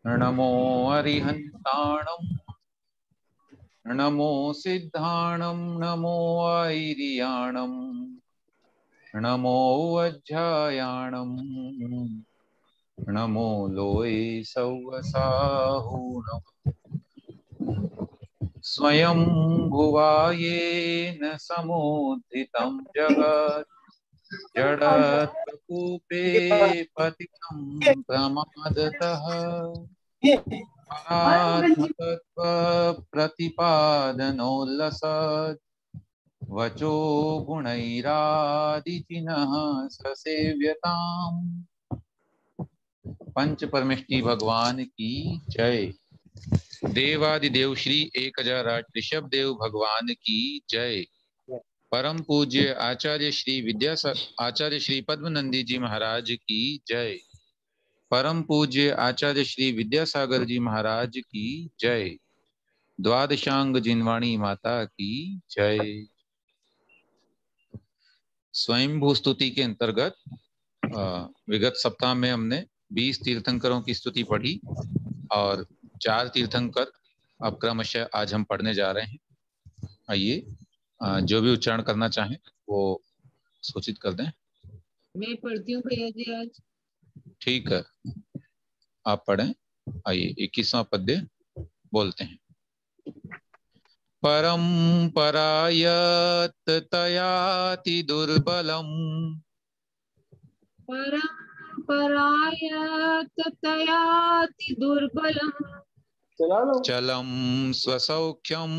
नमो अरिहन्ताणं नमो सिद्धाणं नमो ऐरियाणं नमो वज्रायाणं नमो लोये सौवसाहूणम् स्वयं भुवायेन समुद्धितं जगत् जडत्प्रकूपे पतितं प्रमादतः आत्मतत्त्वप्रतिपादनोल्लसत् वचो गुणैरादिचिनः ससेव्यताम्। पंच परमेष्टि भगवान की जय। देवादिदेव श्री 1008 ऋषभ देव भगवान की जय। परम पूज्य आचार्य श्री पद्मनंदी जी महाराज की जय। परम पूज्य आचार्य श्री विद्यासागर जी महाराज की जय। द्वादशांग जिनवाणी माता की जय। स्वयंभू स्तुति के अंतर्गत विगत सप्ताह में हमने 20 तीर्थंकरों की स्तुति पढ़ी और 4 तीर्थंकर अब क्रमशः आज हम पढ़ने जा रहे हैं। आइए जो भी उच्चारण करना चाहें वो सूचित कर दें। मैं पढ़ती हूँ भैया जी आज। ठीक है, आप पढ़ें। आइए 21वां पद्य बोलते हैं। परम्परायत तयाति दुर्बलम् परम्परायत तयाति दुर्बलम् चलं स्वसौख्यं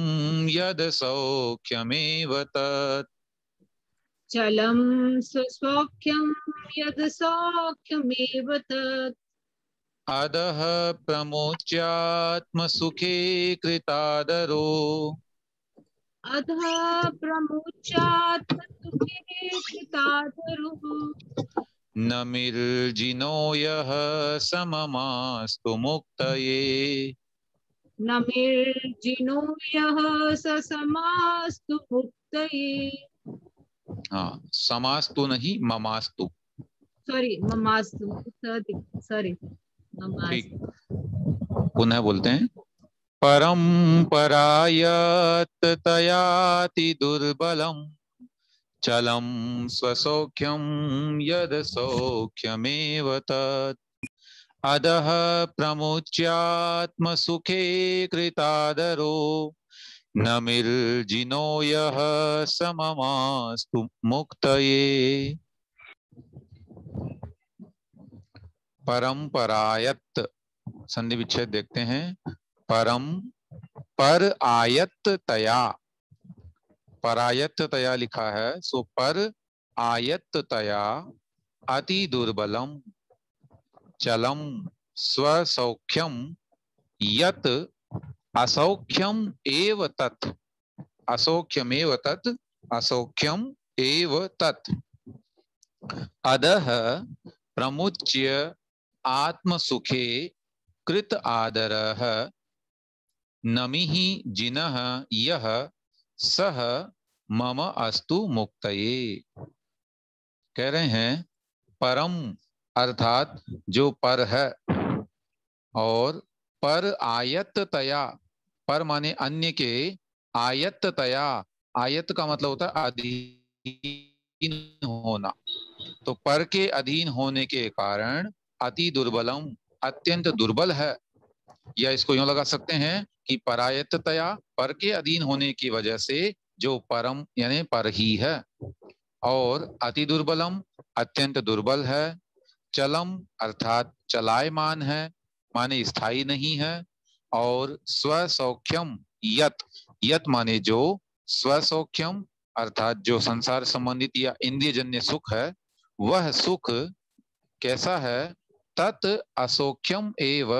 यद सौख्यमेव तत् चलं स्वसौख्यं यद सौख्यमेव तत् अधः प्रमुच्यात्मसुखे कृतादरो अधः प्रमुच्यात्मसुखे कृतादरुः नमिर्जिनो यः सममास्तु मुक्तये नमिर्जिनो यः समास्तु मुक्तये। हाँ, समास्तु नहीं ममास्तु। सॉरी ममास्तु, सॉरी ठीक, पुनः बोलते हैं। परम्परायत तयाति दुर्बलम् चलं स्वसौख्यं यद सौख्यमेव तत् अधः प्रमुच्यात्मसुखे कृतादरो नमिर्जिनो यः सममास्तु मुक्तये। परम्परायत संधि विच्छेद देखते हैं। परम पर आयत तया, परायत तया लिखा है, सो पर आयत तया अति दुर्बलम चलम स्वसौख्यम यत असौख्यम एव तत् असौख्यमेव तत् असौख्यम एव तत् अधः प्रमुच्य आत्मसुखे कृत आदरः नमिः जिनः यः सह मम अस्तु मुक्तये। कह रहे हैं परम अर्थात जो पर है और पर आयत तया, पर माने अन्य के, आयत तया, आयत का मतलब होता है अधीन होना, तो पर के अधीन होने के कारण अति दुर्बलम अत्यंत दुर्बल है। या इसको यूं लगा सकते हैं कि परायततया पर के अधीन होने की वजह से जो परम यानी पर ही है, और अति दुर्बलम अत्यंत दुर्बल है, चलम अर्थात चलायमान है माने स्थायी नहीं है, और स्वसौख्यम यत, यत माने जो, स्वसौख्यम अर्थात जो संसार संबंधित या इंद्रियजन्य सुख है, वह सुख कैसा है, तत् असौख्यम एव,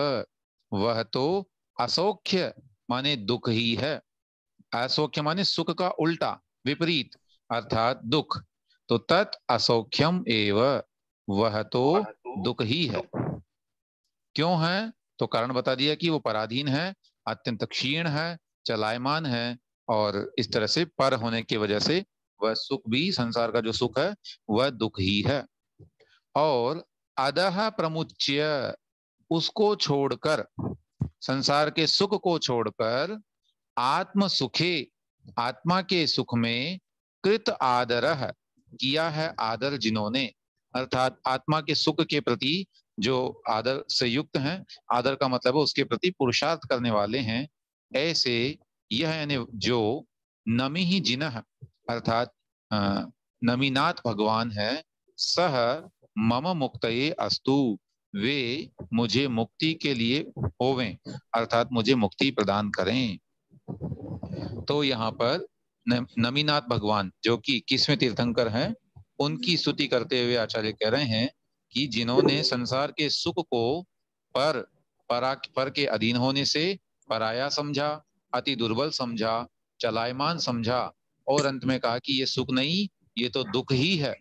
वह तो असौख्य माने दुख ही है। असौख्य माने सुख का उल्टा विपरीत अर्थात दुख, तो तत् असौख्यम एव, वह तो दुख ही है। क्यों है, तो कारण बता दिया कि वो पराधीन है, अत्यंत क्षीण है, चलायमान है, और इस तरह से पर होने की वजह से वह सुख भी, संसार का जो सुख है वह दुख ही है। और अधः प्रमुच्य, उसको छोड़कर, संसार के सुख को छोड़कर, आत्म सुखे, आत्मा के सुख में, कृत आदरः, किया है आदर जिन्होंने, अर्थात आत्मा के सुख के प्रति जो आदर से युक्त हैं, आदर का मतलब है उसके प्रति पुरुषार्थ करने वाले हैं, ऐसे यह यानी जो नमी ही जिनः, अर्थात नमीनाथ भगवान है, सह मम मुक्तये अस्तु, वे मुझे मुक्ति के लिए होवें, अर्थात मुझे मुक्ति प्रदान करें। तो यहाँ पर नमीनाथ भगवान जो कि 21वें तीर्थंकर हैं, उनकी स्तुति करते हुए आचार्य कह रहे हैं कि जिन्होंने संसार के सुख को पर के अधीन होने से पराया समझा, अति दुर्बल समझा, चलायमान समझा, और अंत में कहा कि ये सुख नहीं, ये तो दुख ही है,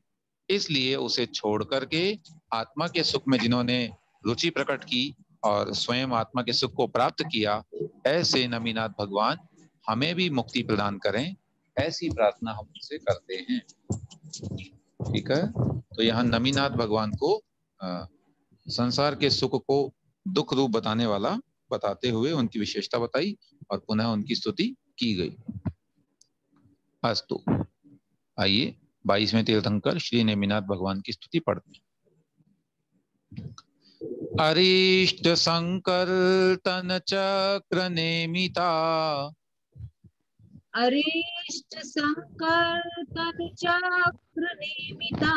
इसलिए उसे छोड़ करके आत्मा के सुख में जिन्होंने रुचि प्रकट की और स्वयं आत्मा के सुख को प्राप्त किया, ऐसे नमीनाथ भगवान हमें भी मुक्ति प्रदान करें, ऐसी प्रार्थना हम उनसे करते हैं। ठीक है, तो यहाँ नमीनाथ भगवान को संसार के सुख को दुख रूप बताने वाला बताते हुए उनकी विशेषता बताई और पुनः उनकी स्तुति की गई। अस्तु, आइए 22वें तीर्थंकर श्री नेमिनाथ भगवान की स्तुति पढ़ते हैं। अरिष्ट संकर तन चक्र नेमिता, अरिष्ट संकर तन चक्र नेमिता,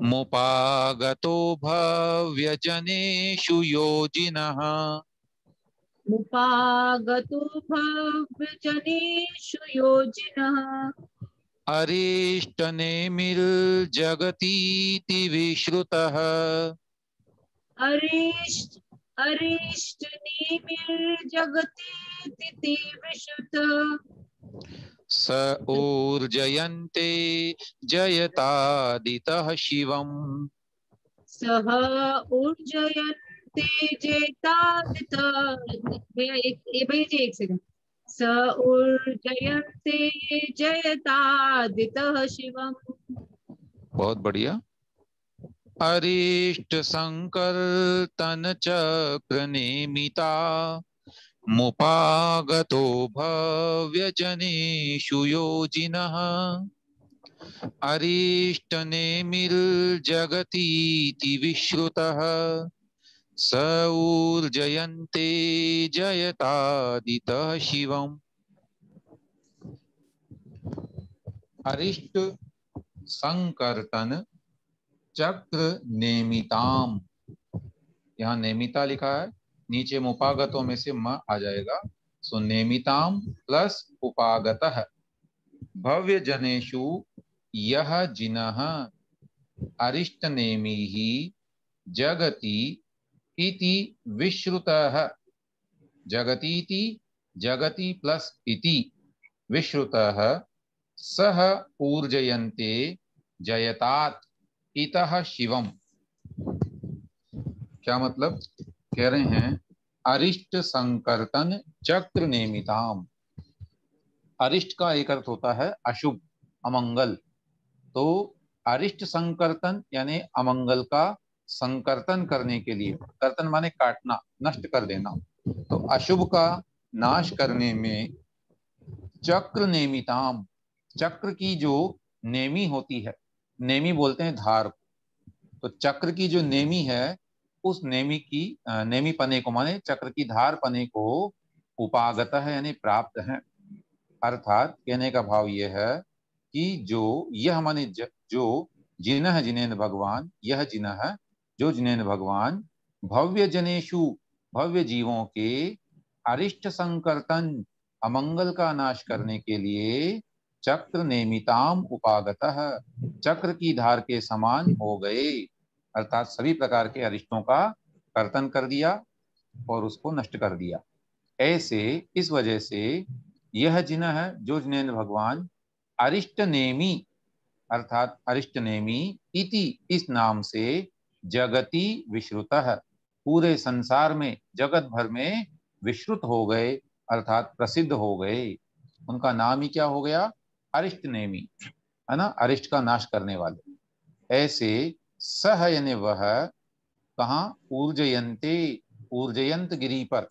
मुपागतो भव्य जनेषु योजिनः, मुपागतो भव्य जनेषु योजिनः, अरिष्ट नेमिर्जगतीति विश्रुतः, अरिष्ट अरिष्ट नेमिर्जगतीति विश्रुतः, स ऊर्जयन्ते जयतादितः शिवम्, सह ऊर्जयन्ते जयतादितः, भैया जी एक सेकंड, स ऊर्जयन्ते जयतादितः शिवम्। बहुत बढ़िया। अरिष्ट संकर तन चक्र नेमिता, मुपागतो भव्य जनेषु योजिनः, अरिष्ट नेमिर्जगतीति विश्रुतः, स ऊर्जयन्ते जयतादितः शिवम्। अरिष्ट संकर्तन चक्र नेमिताम, यहाँ नेमिता लिखा है, नीचे मुपागतों में से म आ जाएगा, सो नेमिताम प्लस उपागतः, भव्य जनेषु यह जिनः अरिष्ट नेमी ही जगति इति विश्रुतः, जगतीति जगति प्लस इति विश्रुतः, सह ऊर्जयन्ते जयतात् इतः शिवम। क्या मतलब? कह रहे हैं अरिष्ट संकर्तन चक्र नेमिताम, अरिष्ट का एक अर्थ होता है अशुभ, अमंगल, तो अरिष्ट संकर्तन यानी अमंगल का संकर्तन करने के लिए, कर्तन माने काटना, नष्ट कर देना, तो अशुभ का नाश करने में चक्र नेमिताम, चक्र की जो नेमी होती है, नेमी बोलते हैं धार, तो चक्र की जो नेमी है उस नेमी की नेमी पने को माने चक्र की धार पने को उपागत है यानी प्राप्त है, अर्थात कहने का भाव यह है कि जो यह माने जो जिनह जिनेन भगवान, यह जिनह जो जिनेन भगवान, भव्य जनेषु भव्य जीवों के, अरिष्ट संकर्तन अमंगल का नाश करने के लिए, चक्र नेमिताम उपागतः चक्र की धार के समान हो गए, अर्थात सभी प्रकार के अरिष्टों का कर्तन कर दिया और उसको नष्ट कर दिया। ऐसे इस वजह से यह जिन्ह है जो जिनेन्द्र भगवान, अरिष्ट नेमी अर्थात अरिष्ट नेमी इति इस नाम से जगति विश्रुतः पूरे संसार में जगत भर में विश्रुत हो गए अर्थात प्रसिद्ध हो गए। उनका नाम ही क्या हो गया? अरिष्ट नेमी, है ना, अरिष्ट का नाश करने वाले। ऐसे सह यानी वह, कहाँ, ऊर्जयंते, ऊर्जयंत गिरी पर,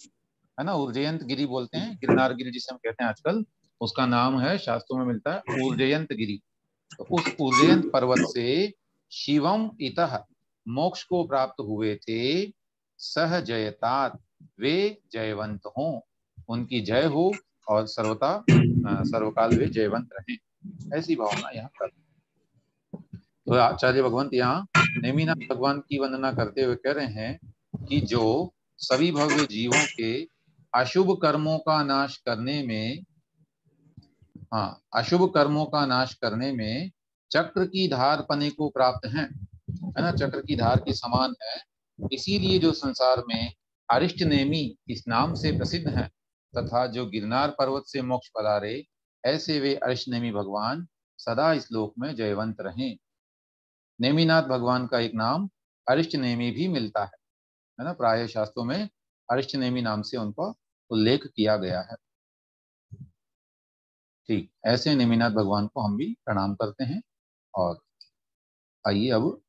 है ना, ऊर्जयंत गिरी बोलते हैं, गिरनार गिरी जिसे हम कहते हैं आजकल, उसका नाम है, शास्त्रों में मिलता है ऊर्जयंत गिरी। तो उस ऊर्जयंत पर्वत से शिवम इतः, मोक्ष को प्राप्त हुए थे, सह जयतात, वे जयवंत हों, उनकी जय हो और सर्वकाल वे जयवंत रहें, ऐसी भावना यहाँ कर। तो आचार्य भगवंत यहाँ नेमिनाथ भगवान की वंदना करते हुए कह रहे हैं कि जो सभी भव्य जीवों के अशुभ कर्मों का नाश करने में, हाँ, अशुभ कर्मों का नाश करने में चक्र की धार पने को प्राप्त हैं, है ना, चक्र की धार के समान है, इसीलिए जो संसार में अरिष्ट नेमी इस नाम से प्रसिद्ध हैं, तथा जो गिरनार पर्वत से मोक्ष पधारे, ऐसे वे अरिष्ट नेमी भगवान सदा इस लोक में जयवंत रहें। नेमिनाथ भगवान का एक नाम अरिष्ट नेमी भी मिलता है ना, प्राय शास्त्रों में अरिष्ट नेमी नाम से उनका उल्लेख किया गया है। ठीक, ऐसे नेमिनाथ भगवान को हम भी प्रणाम करते हैं। और आइए अब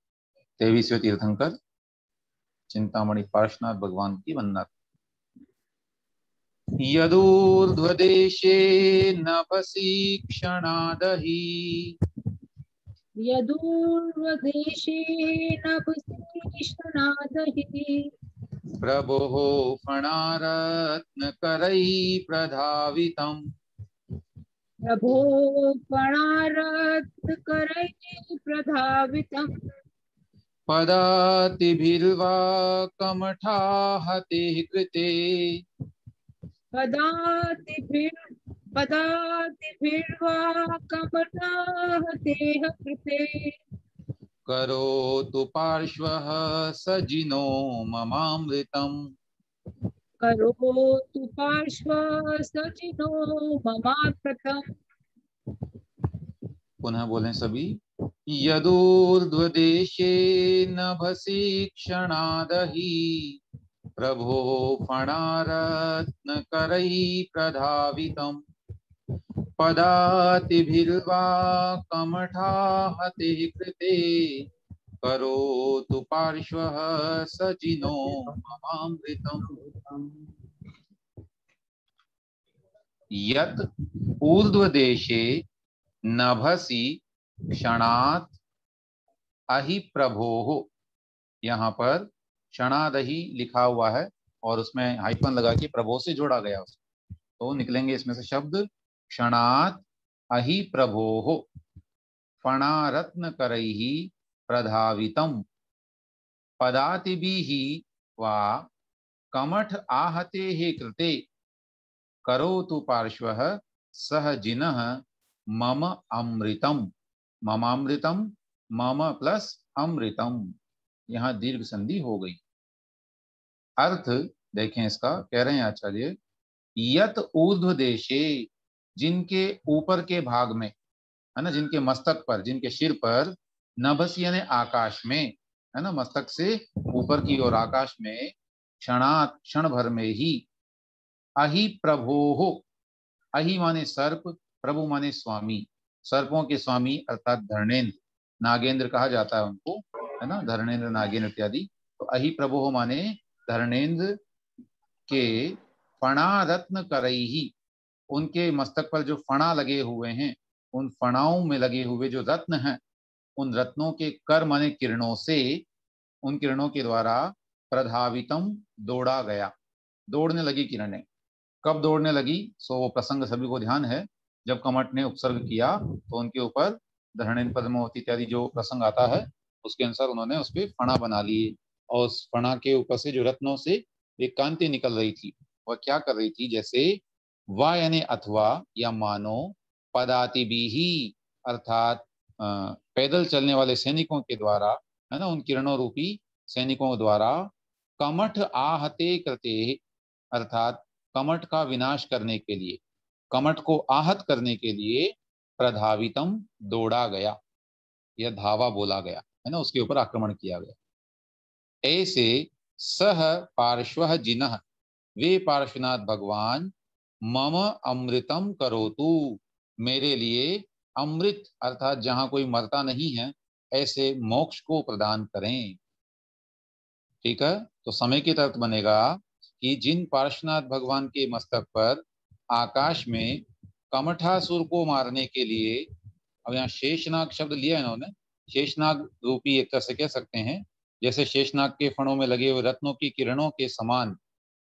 23वें तीर्थंकर चिंतामणि पार्श्वनाथ भगवान की वंदना। यदूर्ध्वदेशे नभसि क्षणादहि, यदूर्वदेशे नभसीष्णादहि, प्रभोः फणारत्नकरैः प्रधावितम्, प्रभो फणारत्नकरैः प्रधावितम्, पदातिभिर्वा कमठाहते कृते, पदातिभिर्वा कमलाहतेः कृते, करोतु पार्श्वः सजिनो ममामृतम्। करोतु पार्श्वः सचिनो ममामृतम्। पुनः बोलें सभी। यदूर्ध्वदेशे नभसि क्षणादहि, प्रभो फणारत्नकरैः प्रधावितम्, पदातिभिर्वा कमठाहते कृते, करोतु पार्श्वः सजिनो ममामृतम्। यत् ऊर्ध्वदेशे नभसि क्षणात् अहि प्रभोः, यहाँ पर क्षणादहि लिखा हुआ है और उसमें हाइफन लगा के प्रभो से जोड़ा गया उसको, तो निकलेंगे इसमें से शब्द क्षणात् अहि प्रभोः फणारत्न करैहि प्रधावितम्, पदातिभिः वा कमठ आहतेः कृते, करोतु पार्श्वः सह जिनः मम अमृतम। ममामृतम, मम प्लस अमृतम, यहाँ दीर्घ संधि हो गई। अर्थ देखें इसका, कह रहे हैं आचार्य, यत ऊर्ध्व देशे, जिनके ऊपर के भाग में, है ना, जिनके मस्तक पर, जिनके सिर पर, नभस यानी आकाश में, है ना, मस्तक से ऊपर की ओर आकाश में, क्षणात क्षण भर में ही, अहि प्रभो हो, अहि माने सर्प, प्रभु माने स्वामी, सर्पों के स्वामी अर्थात धर्णेन्द्र, नागेंद्र कहा जाता है उनको, है ना, धर्णेन्द्र नागेंद्र इत्यादि। तो अहि प्रभो माने धर्णेन्द्र के फणा रत्न करैहि, उनके मस्तक पर जो फणा लगे हुए हैं, उन फणाओं में लगे हुए जो रत्न हैं, उन रत्नों के कर माने किरणों से, उन किरणों के द्वारा प्रधावितम दौड़ा गया, दौड़ने लगी किरणें। कब दौड़ने लगी, सो वो प्रसंग सभी को ध्यान है, जब कमठ ने उपसर्ग किया तो उनके ऊपर धरणेन पद्मावती इत्यादि जो प्रसंग आता है उसके अनुसार उन्होंने उस पर फणा बना लिए, और उस फणा के ऊपर से जो रत्नों से एक कांति निकल रही थी, वह क्या कर रही थी, जैसे वा यानी अथवा या मानो, पदाति भी ही अर्थात पैदल चलने वाले सैनिकों के द्वारा, है ना, उन किरणों रूपी सैनिकों द्वारा, कमठ आहते कृते अर्थात कमठ का विनाश करने के लिए, कमठ को आहत करने के लिए, प्रधावितम दौड़ा गया, यह धावा बोला गया, है ना, उसके ऊपर आक्रमण किया गया। ऐसे सह पार्श्व जिनः, वे पार्श्वनाथ भगवान, मम अमृतम करोतु, मेरे लिए अमृत अर्थात जहां कोई मरता नहीं है, ऐसे मोक्ष को प्रदान करें। ठीक है, तो समेकित अर्थ बनेगा कि जिन पार्श्वनाथ भगवान के मस्तक पर आकाश में कमठासुर को मारने के लिए, अब यहाँ शेषनाग शब्द लिया है इन्होंने, शेषनाग रूपी एक तरह से कह सकते हैं, जैसे शेषनाग के फणों में लगे हुए रत्नों की किरणों के समान,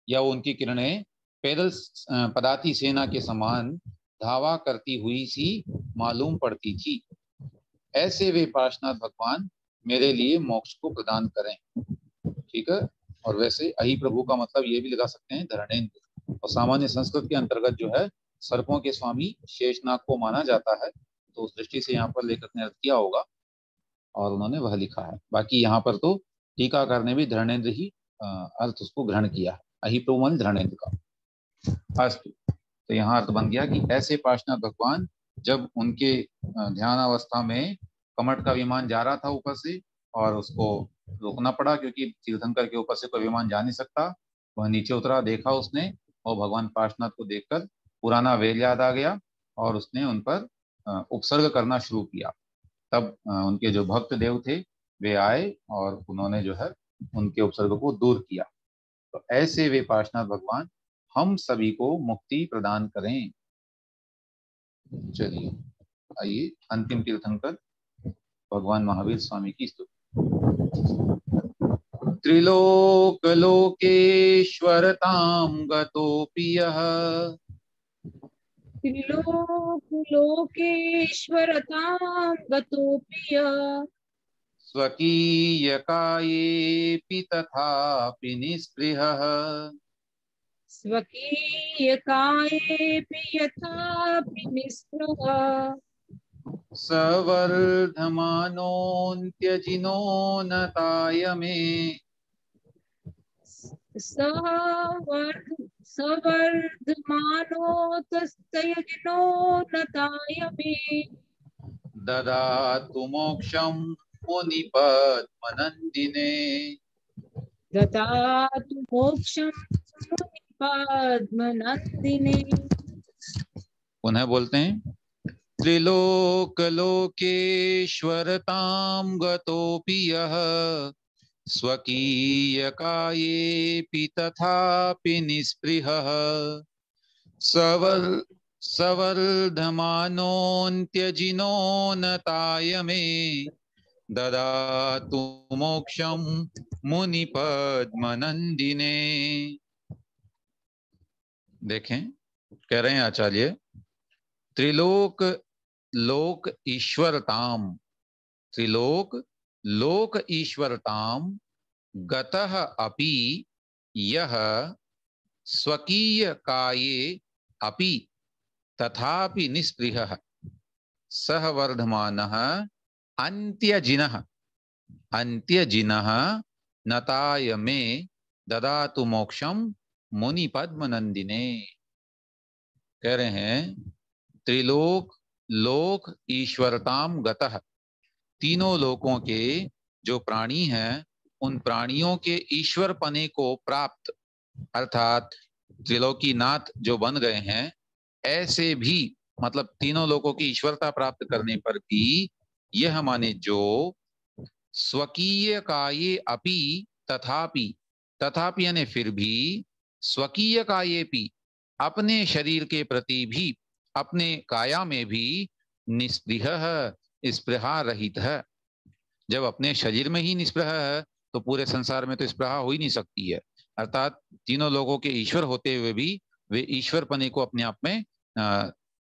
या वो उनकी किरणें पैदल पदाती सेना के समान धावा करती हुई सी मालूम पड़ती थी, ऐसे वे पार्श्वनाथ भगवान मेरे लिए मोक्ष को प्रदान करें। ठीक है, और वैसे अहि प्रभु का मतलब ये भी लगा सकते हैं धरणेन्द्र, और सामान्य संस्कृत के अंतर्गत जो है सर्पों के स्वामी शेषनाग को माना जाता है, तो उस दृष्टि से यहाँ पर लेखक ने अर्थ किया होगा और उन्होंने वह लिखा है। बाकी यहाँ पर तो टीकाकार ने भी धरणेन्द्र ही अर्थ उसको ग्रहण किया है, अहि प्रभु मान धरणेन्द्र का। अस्तु, तो यहाँ अर्थ बन गया कि ऐसे पार्श्वनाथ भगवान जब उनके ध्यान अवस्था में कमठ का विमान जा रहा था ऊपर से, और उसको रोकना पड़ा क्योंकि तीर्थंकर के ऊपर से कोई विमान जा नहीं सकता, वह नीचे उतरा, देखा उसने, और भगवान पार्श्वनाथ को देखकर पुराना वेल याद आ गया और उसने उन पर उपसर्ग करना शुरू किया। तब उनके जो भक्त देव थे वे आए और उन्होंने जो है उनके उपसर्ग को दूर किया। तो ऐसे वे पार्श्वनाथ भगवान हम सभी को मुक्ति प्रदान करें। चलिए आइए अंतिम तीर्थंकर भगवान महावीर स्वामी की स्तुति। त्रिलोक लोकेश्वरतां गतोऽपि यः त्रिलोक लोकेश्वरतां गतोऽपि यः स्वकीयकायेऽपि तथापि निःस्पृहः स्वकीयकायेऽपि यथापि निःस्पृहः सवर्धमानोऽन्त्यजिनो नताय मे सवर्धमानो तस्तयजिनो नताय मे ददातु मोक्षं मुनिपद्मनन्दिने। ददातु मोक्षं मुनिपद्मनन्दिने। पुनः बोलते हैं, त्रिलोक लोकेश्वरतां गतोऽपि यः स्वकीयकायेऽपि तथापि निःस्पृहः सवर्धमानोऽन्त्यजिनो नताय मे ददातु मोक्षं मुनिपद्मनन्दिने। देखें, कह रहे हैं आचार्य, त्रिलोक लोक ईश्वरताम, त्रिलोक लोक ईश्वरताम गतः अपि यह स्वकीय काये अपि तथापि निःस्पृहः सह वर्धमानः अन्त्यजिनः नताय मे ददातु मोक्षम मुनि पद्मनंदिने। कह रहे हैं, त्रिलोक लोक ईश्वरताम गतः, तीनों लोकों के जो प्राणी हैं उन प्राणियों के ईश्वर पने को प्राप्त, अर्थात त्रिलोकीनाथ जो बन गए हैं, ऐसे भी मतलब तीनों लोकों की ईश्वरता प्राप्त करने पर भी यह माने जो स्वकीय काये अपि तथापि, तथापि यानी फिर भी, स्वकीय काये भी अपने शरीर के प्रति भी, अपने काया में भी निस्पृह स्पृहा रहित है। जब अपने शरीर में ही निस्पृह है तो पूरे संसार में तो स्पृहा हो ही नहीं सकती है। अर्थात तीनों लोगों के ईश्वर होते हुए भी वे ईश्वर पने को अपने आप में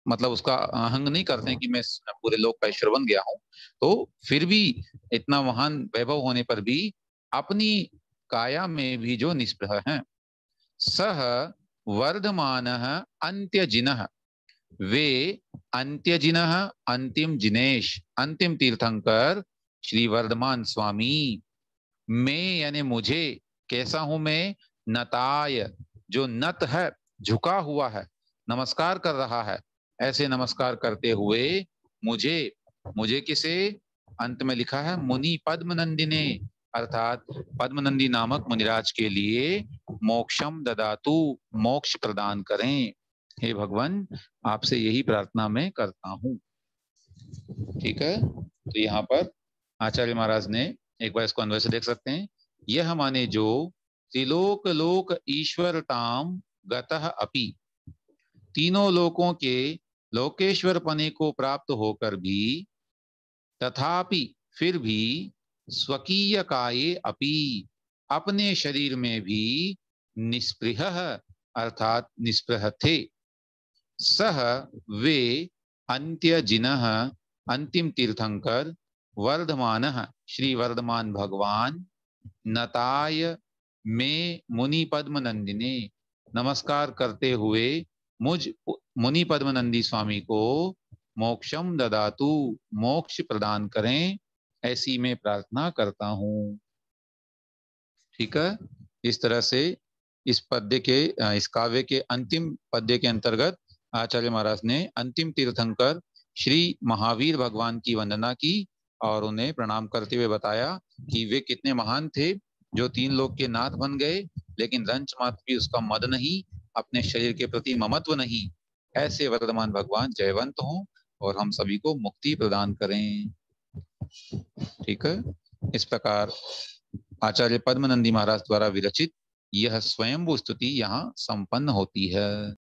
मतलब उसका अहंग नहीं करते कि मैं पूरे लोक का ईश्वर बन गया हूं, तो फिर भी इतना महान वैभव होने पर भी अपनी काया में भी जो निस्पृह हैं। सह वर्धमानः अंत्यजिनः, वे अंत्यजिनः अंतिम जिनेश, अंतिम तीर्थंकर श्री वर्धमान स्वामी, मैं यानी मुझे, कैसा हूं मैं, नताय जो नत है, झुका हुआ है, नमस्कार कर रहा है, ऐसे नमस्कार करते हुए मुझे, मुझे किसे, अंत में लिखा है मुनि पद्मनंदिने, अर्थात पद्मनंदी नामक मुनिराज के लिए मोक्षम ददातु, मोक्ष प्रदान करें। हे भगवान, आपसे यही प्रार्थना मैं करता हूं। ठीक है, तो यहाँ पर आचार्य महाराज ने एक बार इसको अन्वय से देख सकते हैं। यह माने जो त्रिलोक लोक ईश्वर ताम गतः अपि, तीनों लोकों के लोकेश्वर पने को प्राप्त होकर भी, तथापि फिर भी, स्वकीय काये अपि, अपने शरीर में भी, निस्पृह अर्थात निस्पृह थे, सह वे अंत्य जिनः अंतिम तीर्थंकर, वर्धमानः श्री वर्धमान भगवान, नताय में मुनि पद्म नंदिने, नमस्कार करते हुए मुझ मुनि पद्म नंदी स्वामी को, मोक्षम ददातु मोक्ष प्रदान करें, ऐसी मैं प्रार्थना करता हूँ। ठीक है, इस तरह से इस पद्य के इस काव्य के अंतिम पद्य के अंतर्गत आचार्य महाराज ने अंतिम तीर्थंकर श्री महावीर भगवान की वंदना की और उन्हें प्रणाम करते हुए बताया कि वे कितने महान थे जो 3 लोक के नाथ बन गए, लेकिन रंच मात्र भी उसका मद नहीं, अपने शरीर के प्रति ममत्व नहीं। ऐसे वर्धमान भगवान जयवंत हों और हम सभी को मुक्ति प्रदान करें। ठीक है, इस प्रकार आचार्य पद्मनंदी महाराज द्वारा विरचित यह स्वयंभू स्तुति यहाँ संपन्न होती है।